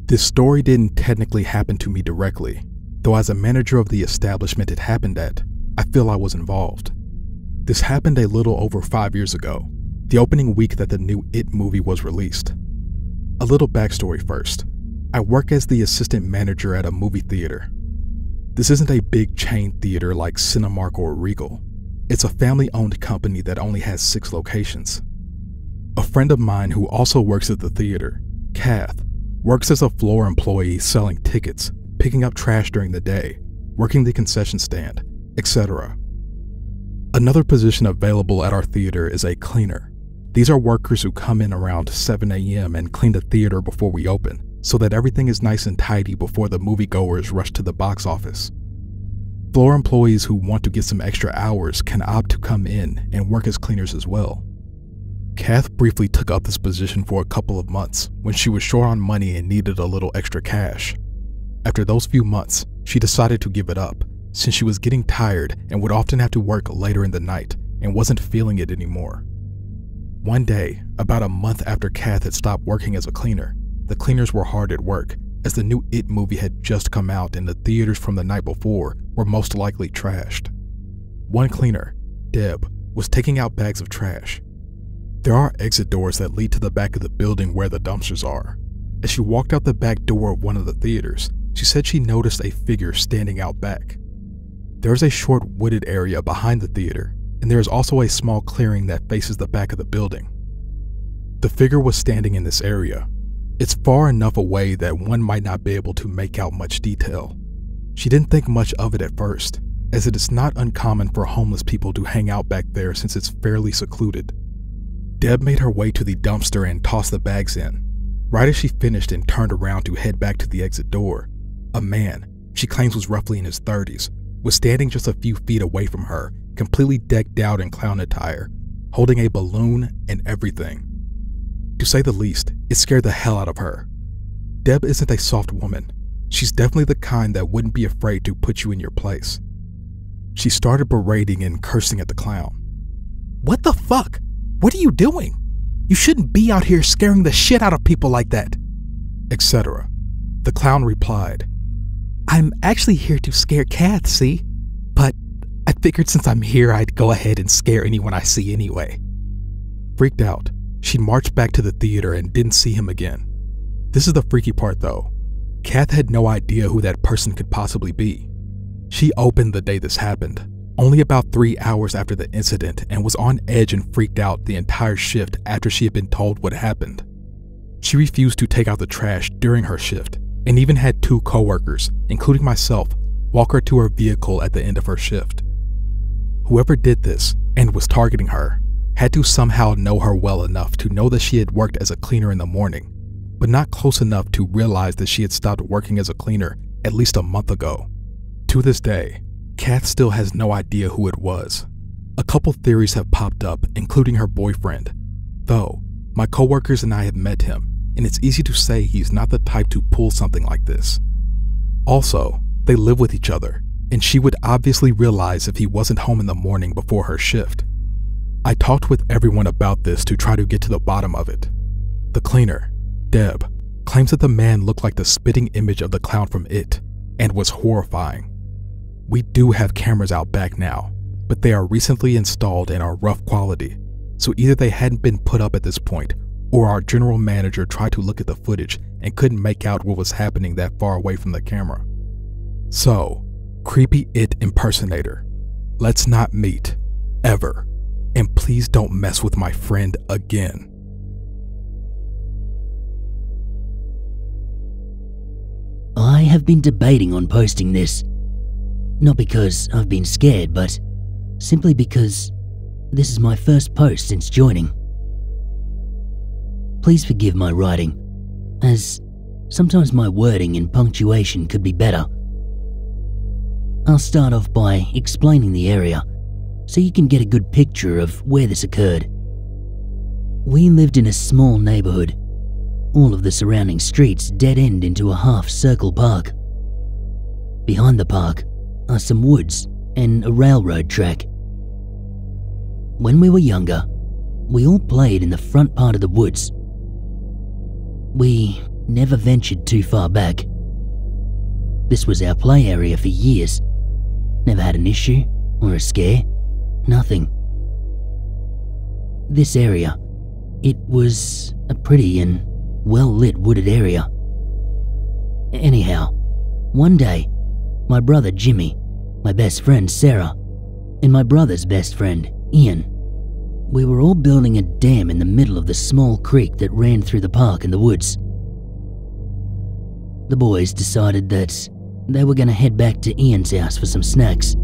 This story didn't technically happen to me directly, though as a manager of the establishment it happened at, I feel I was involved. This happened a little over 5 years ago, the opening week that the new It movie was released. A little backstory first. I work as the assistant manager at a movie theater. This isn't a big chain theater like Cinemark or Regal. It's a family-owned company that only has 6 locations. A friend of mine who also works at the theater, Kath, works as a floor employee selling tickets, picking up trash during the day, working the concession stand, etc. Another position available at our theater is a cleaner. These are workers who come in around 7 a.m. and clean the theater before we open, so that everything is nice and tidy before the moviegoers rush to the box office. Floor employees who want to get some extra hours can opt to come in and work as cleaners as well. Kath briefly took up this position for a couple of months when she was short on money and needed a little extra cash. After those few months, she decided to give it up since she was getting tired and would often have to work later in the night and wasn't feeling it anymore. One day, about a month after Kath had stopped working as a cleaner, the cleaners were hard at work as the new It movie had just come out and the theaters from the night before were most likely trashed. One cleaner, Deb, was taking out bags of trash. There are exit doors that lead to the back of the building where the dumpsters are. As she walked out the back door of one of the theaters, she said she noticed a figure standing out back. There is a short wooded area behind the theater, and there is also a small clearing that faces the back of the building. The figure was standing in this area. It's far enough away that one might not be able to make out much detail. She didn't think much of it at first, as it is not uncommon for homeless people to hang out back there since it's fairly secluded. Deb made her way to the dumpster and tossed the bags in. Right as she finished and turned around to head back to the exit door, a man, she claims was roughly in his 30s, was standing just a few feet away from her, completely decked out in clown attire, holding a balloon and everything. To say the least, it scared the hell out of her. Deb isn't a soft woman. She's definitely the kind that wouldn't be afraid to put you in your place. She started berating and cursing at the clown. "What the fuck? What are you doing? You shouldn't be out here scaring the shit out of people like that," etc. The clown replied, "I'm actually here to scare Kath, see? But I figured since I'm here, I'd go ahead and scare anyone I see anyway." Freaked out, she marched back to the theater and didn't see him again. This is the freaky part though. Kath had no idea who that person could possibly be. She opened the day this happened, only about 3 hours after the incident, and was on edge and freaked out the entire shift after she had been told what happened. She refused to take out the trash during her shift, and even had 2 coworkers, including myself, walk her to her vehicle at the end of her shift. Whoever did this, and was targeting her, had to somehow know her well enough to know that she had worked as a cleaner in the morning, but not close enough to realize that she had stopped working as a cleaner at least a month ago. To this day, Kath still has no idea who it was. A couple theories have popped up, including her boyfriend, though my coworkers and I have met him, and it's easy to say he's not the type to pull something like this. Also, they live with each other, and she would obviously realize if he wasn't home in the morning before her shift. I talked with everyone about this to try to get to the bottom of it. The cleaner, Deb, claims that the man looked like the spitting image of the clown from It, and was horrifying. We do have cameras out back now, but they are recently installed and are rough quality, so either they hadn't been put up at this point, or our general manager tried to look at the footage and couldn't make out what was happening that far away from the camera. So, creepy It impersonator, let's not meet, ever, and please don't mess with my friend again. I have been debating on posting this. Not because I've been scared, but simply because this is my first post since joining. Please forgive my writing, as sometimes my wording and punctuation could be better. I'll start off by explaining the area, so you can get a good picture of where this occurred. We lived in a small neighborhood. All of the surrounding streets dead-end into a half-circle park. Behind the park are some woods and a railroad track. When we were younger, we all played in the front part of the woods. We never ventured too far back. This was our play area for years. Never had an issue or a scare. Nothing. This area, it was a pretty and well-lit wooded area. Anyhow, one day, my brother Jimmy, my best friend Sarah, and my brother's best friend Ian, we were all building a dam in the middle of the small creek that ran through the park and the woods. The boys decided that they were going to head back to Ian's house for some snacks.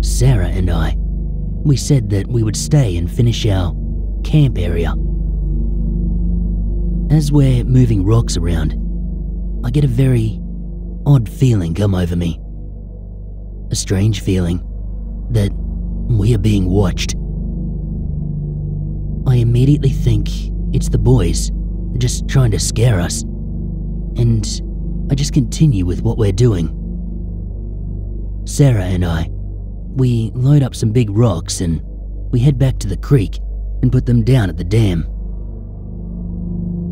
Sarah and I, we said that we would stay and finish our camp area. As we're moving rocks around, I get a very odd feeling come over me. A strange feeling that we are being watched. I immediately think it's the boys just trying to scare us, and I just continue with what we're doing. Sarah and I, we load up some big rocks and we head back to the creek and put them down at the dam.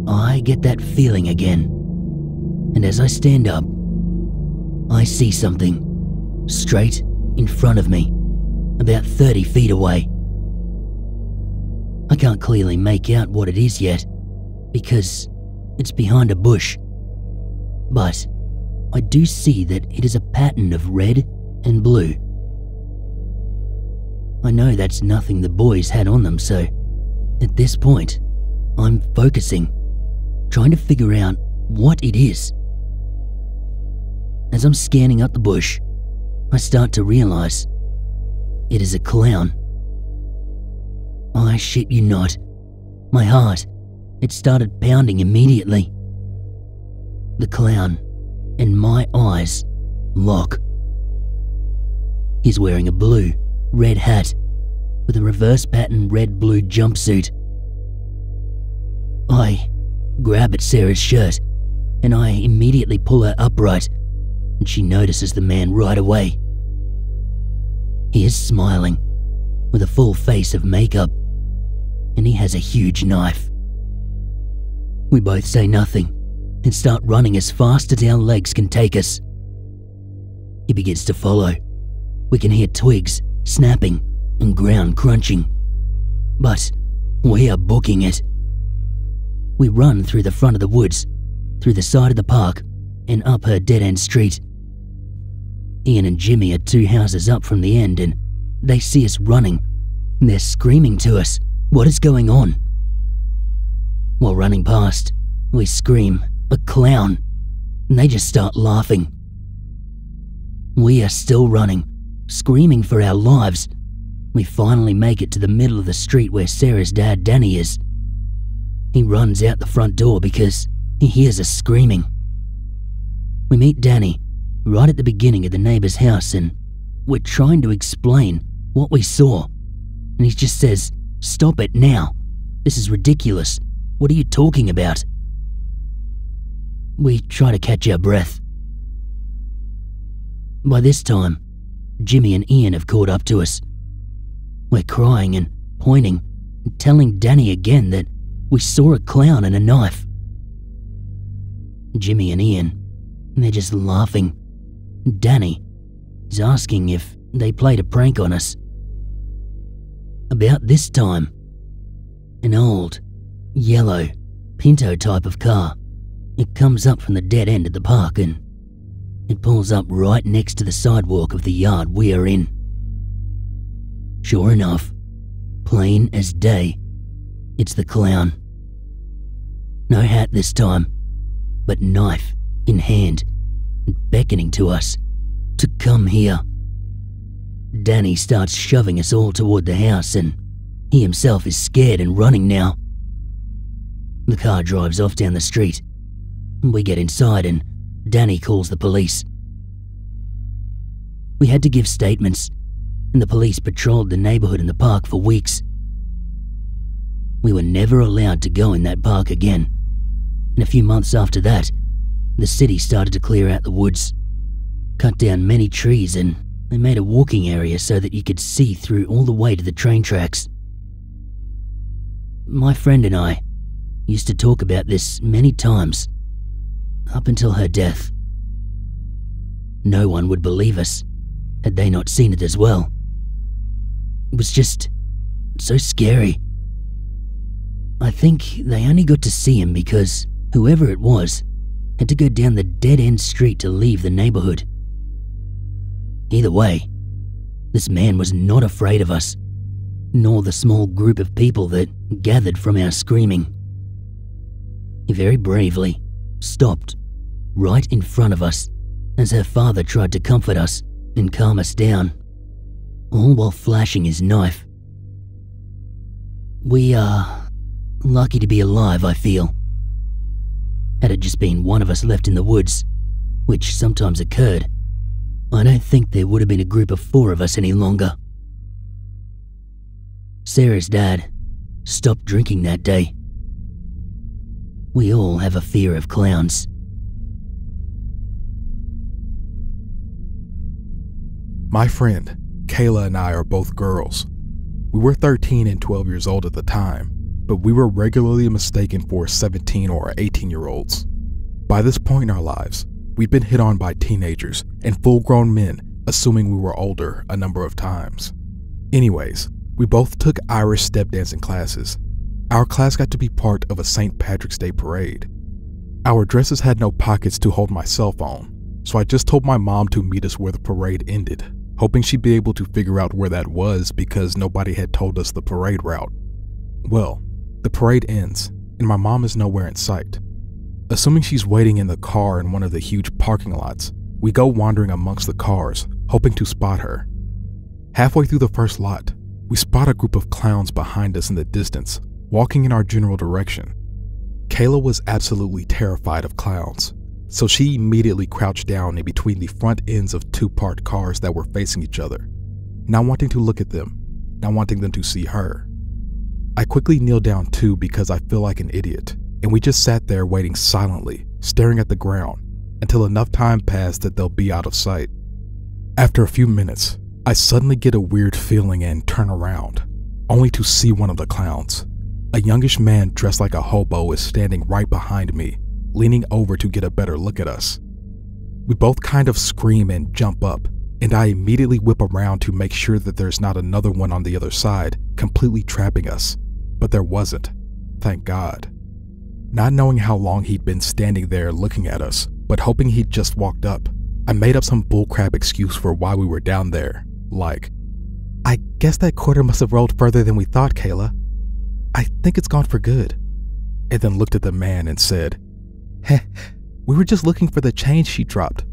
I get that feeling again, and as I stand up, I see something straight in front of me, about 30 feet away. I can't clearly make out what it is yet, because it's behind a bush, but I do see that it is a pattern of red and blue. I know that's nothing the boys had on them, so at this point, I'm focusing, trying to figure out what it is. As I'm scanning up the bush, I start to realize it is a clown. I shit you not, my heart, it started pounding immediately. The clown and my eyes lock. He's wearing a blue, red hat with a reverse pattern red-blue jumpsuit. I grab at Sarah's shirt and I immediately pull her upright, and she notices the man right away. He is smiling with a full face of makeup, and he has a huge knife. We both say nothing and start running as fast as our legs can take us. He begins to follow. We can hear twigs snapping and ground crunching, but we are booking it. We run through the front of the woods, through the side of the park, and up her dead-end street. Ian and Jimmy are 2 houses up from the end, and they see us running. They're screaming to us, "What is going on?" While running past, we scream, "A clown," and they just start laughing. We are still running, screaming for our lives. We finally make it to the middle of the street where Sarah's dad, Danny, is. He runs out the front door because he hears us screaming. We meet Danny right at the beginning of the neighbor's house, and we're trying to explain what we saw, and he just says, "Stop it now. This is ridiculous. What are you talking about?" We try to catch our breath. By this time, Jimmy and Ian have caught up to us. We're crying and pointing and telling Danny again that we saw a clown and a knife. Jimmy and Ian, they're just laughing. Danny is asking if they played a prank on us. About this time, an old, yellow, Pinto type of car, it comes up from the dead end of the park and it pulls up right next to the sidewalk of the yard we are in. Sure enough, plain as day, it's the clown. No hat this time, but knife in hand and beckoning to us to come here. Danny starts shoving us all toward the house, and he himself is scared and running now. The car drives off down the street. We get inside and Danny calls the police. We had to give statements, and the police patrolled the neighborhood and the park for weeks. We were never allowed to go in that park again, and a few months after that, the city started to clear out the woods, cut down many trees, and they made a walking area so that you could see through all the way to the train tracks. My friend and I, used to talk about this many times, up until her death. No one would believe us had they not seen it as well. It was just so scary. I think they only got to see him because whoever it was had to go down the dead-end street to leave the neighborhood. Either way, this man was not afraid of us, nor the small group of people that gathered from our screaming. He very bravely stopped right in front of us as her father tried to comfort us and calm us down, all while flashing his knife. We are lucky to be alive, I feel. Had it just been one of us left in the woods, which sometimes occurred, I don't think there would have been a group of 4 of us any longer. Sarah's dad stopped drinking that day. We all have a fear of clowns. My friend, Kayla, and I are both girls. We were 13 and 12 years old at the time, but we were regularly mistaken for 17 or 18-year-olds. By this point in our lives, we'd been hit on by teenagers and full-grown men, assuming we were older a number of times. Anyways, we both took Irish step dancing classes. Our class got to be part of a St. Patrick's Day parade. Our dresses had no pockets to hold my cell phone, so I just told my mom to meet us where the parade ended, hoping she'd be able to figure out where that was because nobody had told us the parade route. Well, the parade ends, and my mom is nowhere in sight. Assuming she's waiting in the car in one of the huge parking lots, we go wandering amongst the cars, hoping to spot her. Halfway through the first lot, we spot a group of clowns behind us in the distance, walking in our general direction. Kayla was absolutely terrified of clowns, so she immediately crouched down in between the front ends of 2 parked cars that were facing each other, not wanting to look at them, not wanting them to see her. I quickly kneeled down too because I feel like an idiot, and we just sat there waiting silently, staring at the ground, until enough time passed that they'll be out of sight. After a few minutes, I suddenly get a weird feeling and turn around, only to see one of the clowns. A youngish man dressed like a hobo is standing right behind me, leaning over to get a better look at us. We both kind of scream and jump up, and I immediately whip around to make sure that there's not another one on the other side, completely trapping us. But there wasn't, thank God. Not knowing how long he'd been standing there looking at us, but hoping he'd just walked up, I made up some bullcrap excuse for why we were down there, like, "I guess that quarter must have rolled further than we thought, Kayla. I think it's gone for good." And then looked at the man and said, "Heh, we were just looking for the change she dropped."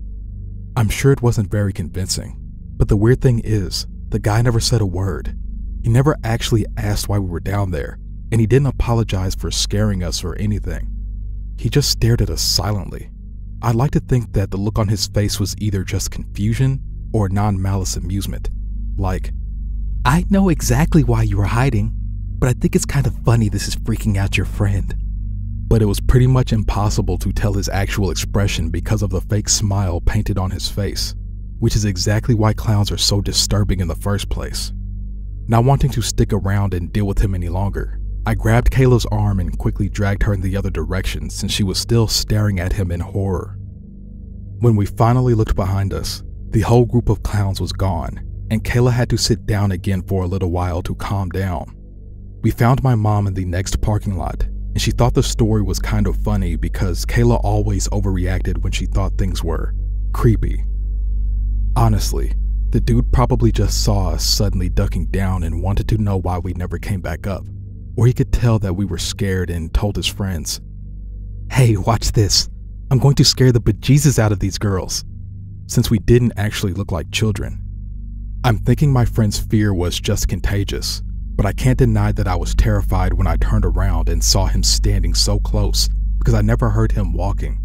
I'm sure it wasn't very convincing, but the weird thing is, the guy never said a word. He never actually asked why we were down there, and he didn't apologize for scaring us or anything. He just stared at us silently. I'd like to think that the look on his face was either just confusion or non-malice amusement, like, "I know exactly why you were hiding, but I think it's kind of funny this is freaking out your friend." But it was pretty much impossible to tell his actual expression because of the fake smile painted on his face, which is exactly why clowns are so disturbing in the first place. Not wanting to stick around and deal with him any longer, I grabbed Kayla's arm and quickly dragged her in the other direction since she was still staring at him in horror. When we finally looked behind us, the whole group of clowns was gone, and Kayla had to sit down again for a little while to calm down. We found my mom in the next parking lot, and she thought the story was kind of funny because Kayla always overreacted when she thought things were creepy. Honestly, the dude probably just saw us suddenly ducking down and wanted to know why we never came back up. Or he could tell that we were scared and told his friends, "Hey, watch this. I'm going to scare the bejesus out of these girls," since we didn't actually look like children. I'm thinking my friend's fear was just contagious, but I can't deny that I was terrified when I turned around and saw him standing so close because I never heard him walking.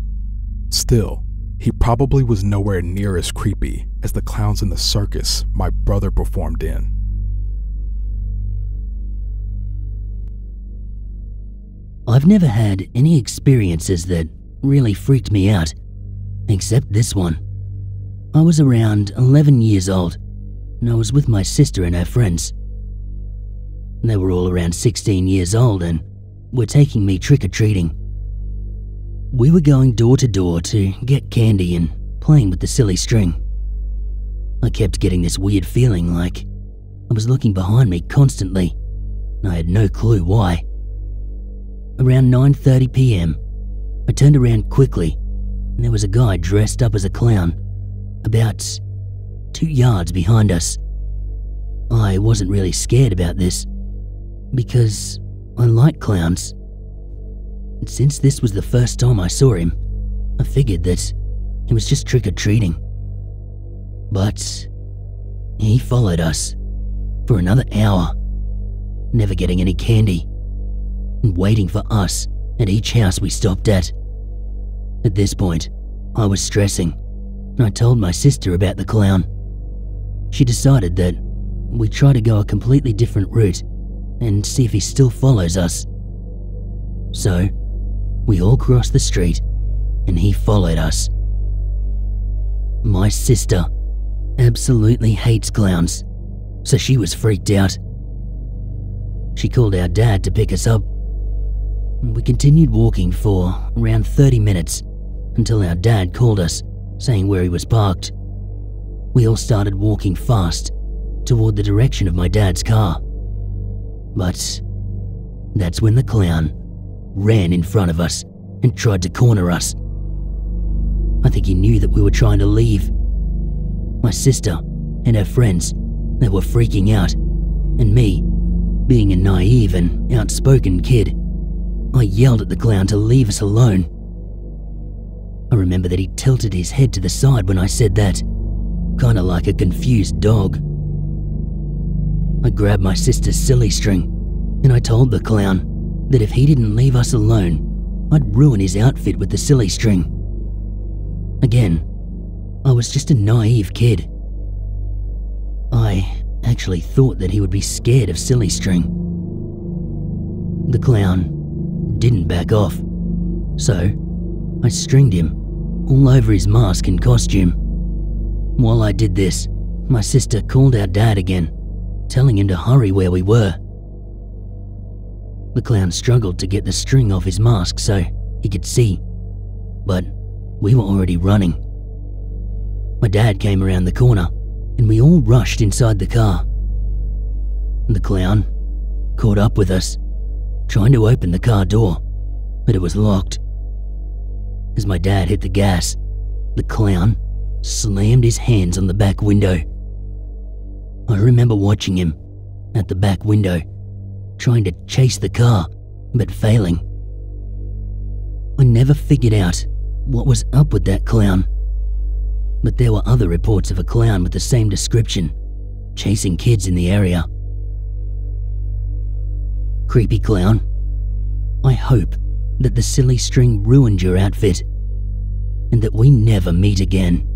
Still, he probably was nowhere near as creepy as the clowns in the circus my brother performed in. I've never had any experiences that really freaked me out, except this one. I was around 11 years old, and I was with my sister and her friends. They were all around 16 years old, and were taking me trick-or-treating. We were going door to door to get candy and playing with the silly string. I kept getting this weird feeling like I was looking behind me constantly, and I had no clue why. Around 9:30 p.m, I turned around quickly, and there was a guy dressed up as a clown, about 2 yards behind us. I wasn't really scared about this, because I like clowns. And since this was the first time I saw him, I figured that he was just trick-or-treating. But he followed us for another hour, never getting any candy, and waiting for us at each house we stopped at. At this point, I was stressing, and I told my sister about the clown. She decided that we try to go a completely different route and see if he still follows us. So, we all crossed the street, and he followed us. My sister absolutely hates clowns, so she was freaked out. She called our dad to pick us up. We continued walking for around 30 minutes until our dad called us, saying where he was parked. We all started walking fast toward the direction of my dad's car. But that's when the clown ran in front of us and tried to corner us. I think he knew that we were trying to leave. My sister and her friends, they were freaking out, and me, being a naive and outspoken kid, I yelled at the clown to leave us alone. I remember that he tilted his head to the side when I said that, kinda like a confused dog. I grabbed my sister's silly string, and I told the clown that if he didn't leave us alone, I'd ruin his outfit with the silly string. Again, I was just a naive kid. I actually thought that he would be scared of silly string. The clown didn't back off, so I stringed him all over his mask and costume. While I did this, my sister called our dad again, telling him to hurry where we were. The clown struggled to get the string off his mask so he could see, but we were already running. My dad came around the corner, and we all rushed inside the car. The clown caught up with us, trying to open the car door, but it was locked. As my dad hit the gas, the clown slammed his hands on the back window. I remember watching him at the back window, trying to chase the car, but failing. I never figured out what was up with that clown, but there were other reports of a clown with the same description, chasing kids in the area. Creepy clown, I hope that the silly string ruined your outfit, and that we never meet again.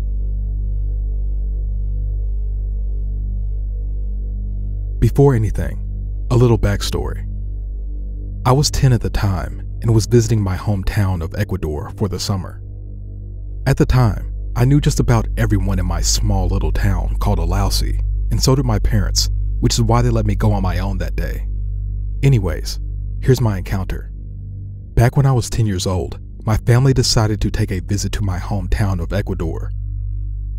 Before anything, a little backstory. I was 10 at the time and was visiting my hometown of Ecuador for the summer. At the time, I knew just about everyone in my small little town called Alausi, and so did my parents, which is why they let me go on my own that day. Anyways, here's my encounter. Back when I was 10 years old, my family decided to take a visit to my hometown of Ecuador.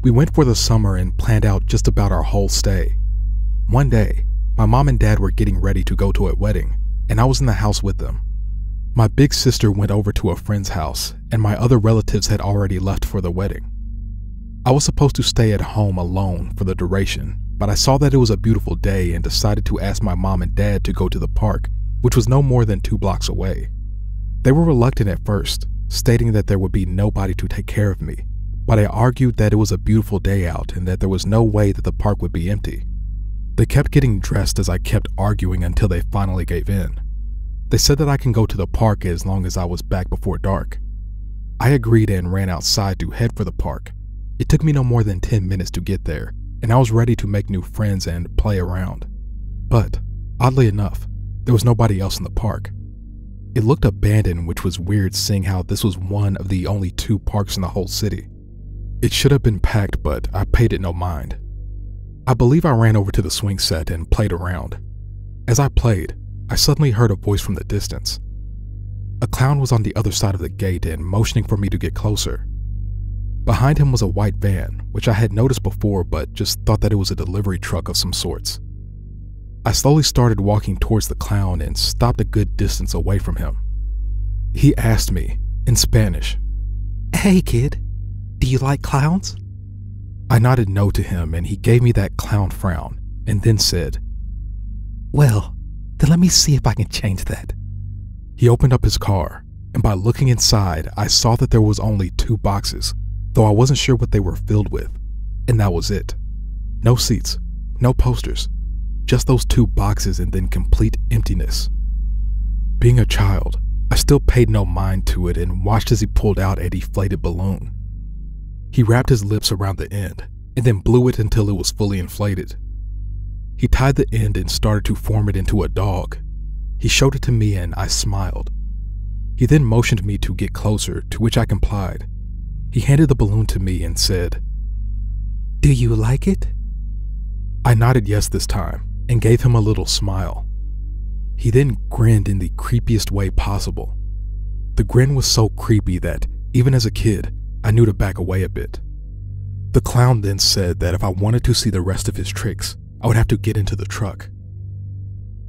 We went for the summer and planned out just about our whole stay. One day, my mom and dad were getting ready to go to a wedding, and I was in the house with them. My big sister went over to a friend's house, and my other relatives had already left for the wedding. I was supposed to stay at home alone for the duration, but I saw that it was a beautiful day and decided to ask my mom and dad to go to the park, which was no more than 2 blocks away. They were reluctant at first, stating that there would be nobody to take care of me, but I argued that it was a beautiful day out and that there was no way that the park would be empty. They kept getting dressed as I kept arguing until they finally gave in. They said that I can go to the park as long as I was back before dark. I agreed and ran outside to head for the park. It took me no more than 10 minutes to get there, and I was ready to make new friends and play around. But, oddly enough, there was nobody else in the park. It looked abandoned, which was weird seeing how this was one of the only 2 parks in the whole city. It should have been packed, but I paid it no mind. I believe I ran over to the swing set and played around. As I played, I suddenly heard a voice from the distance. A clown was on the other side of the gate and motioning for me to get closer. Behind him was a white van, which I had noticed before but just thought that it was a delivery truck of some sorts. I slowly started walking towards the clown and stopped a good distance away from him. He asked me, in Spanish, "Hey kid, do you like clowns?" I nodded no to him and he gave me that clown frown and then said, "Well, then let me see if I can change that." He opened up his car, and by looking inside, I saw that there was only 2 boxes, though I wasn't sure what they were filled with, and that was it. No seats, no posters, just those 2 boxes and then complete emptiness. Being a child, I still paid no mind to it and watched as he pulled out a deflated balloon. He wrapped his lips around the end and then blew it until it was fully inflated. He tied the end and started to form it into a dog. He showed it to me and I smiled. He then motioned me to get closer, to which I complied. He handed the balloon to me and said, "Do you like it?" I nodded yes this time and gave him a little smile. He then grinned in the creepiest way possible. The grin was so creepy that, even as a kid, I knew to back away a bit. The clown then said that if I wanted to see the rest of his tricks, I would have to get into the truck.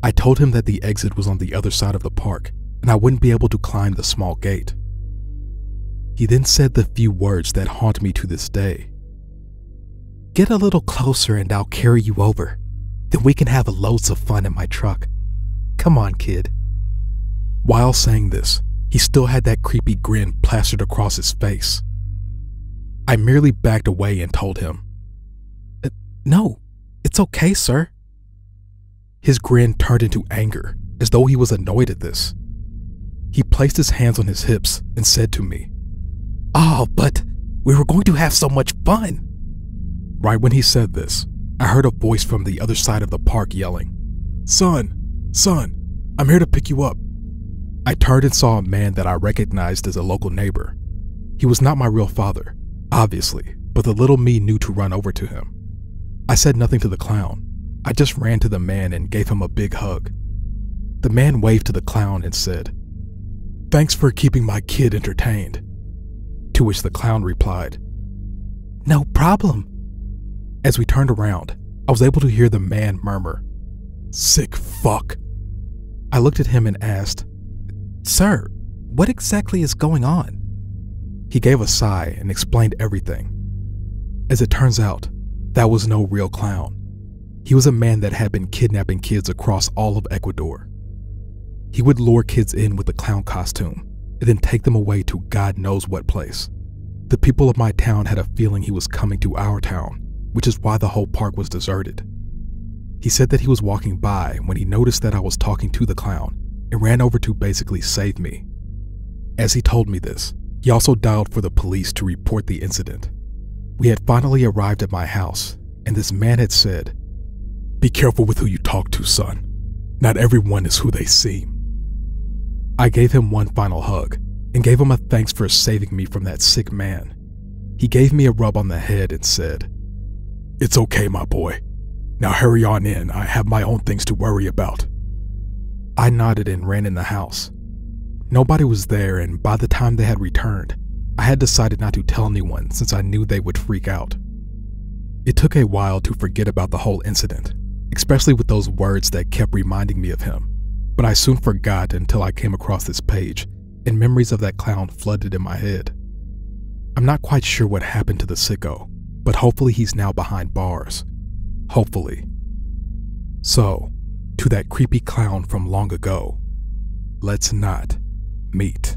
I told him that the exit was on the other side of the park and I wouldn't be able to climb the small gate. He then said the few words that haunt me to this day. "Get a little closer and I'll carry you over. Then we can have loads of fun in my truck. Come on, kid." While saying this, he still had that creepy grin plastered across his face. I merely backed away and told him, "No, it's okay, sir." His grin turned into anger, as though he was annoyed at this. He placed his hands on his hips and said to me, "Oh, but we were going to have so much fun." Right when he said this, I heard a voice from the other side of the park yelling, Son, I'm here to pick you up." I turned and saw a man that I recognized as a local neighbor. He was not my real father, obviously, but the little me knew to run over to him. I said nothing to the clown. I just ran to the man and gave him a big hug. The man waved to the clown and said, "Thanks for keeping my kid entertained." To which the clown replied, "No problem." As we turned around, I was able to hear the man murmur, "Sick fuck." I looked at him and asked, "Sir, what exactly is going on?" He gave a sigh and explained everything. As it turns out, that was no real clown. He was a man that had been kidnapping kids across all of Ecuador. He would lure kids in with the clown costume and then take them away to God knows what place. The people of my town had a feeling he was coming to our town, which is why the whole park was deserted. He said that he was walking by when he noticed that I was talking to the clown and ran over to basically save me. As he told me this, he also dialed for the police to report the incident. We had finally arrived at my house, and this man had said, "Be careful with who you talk to, son. Not everyone is who they seem." I gave him one final hug and gave him a thanks for saving me from that sick man. He gave me a rub on the head and said, "It's okay, my boy. Now hurry on in. I have my own things to worry about." I nodded and ran in the house. Nobody was there, and by the time they had returned, I had decided not to tell anyone since I knew they would freak out. It took a while to forget about the whole incident, especially with those words that kept reminding me of him, but I soon forgot until I came across this page and memories of that clown flooded in my head. I'm not quite sure what happened to the sicko, but hopefully he's now behind bars. Hopefully. So, to that creepy clown from long ago, let's not meet.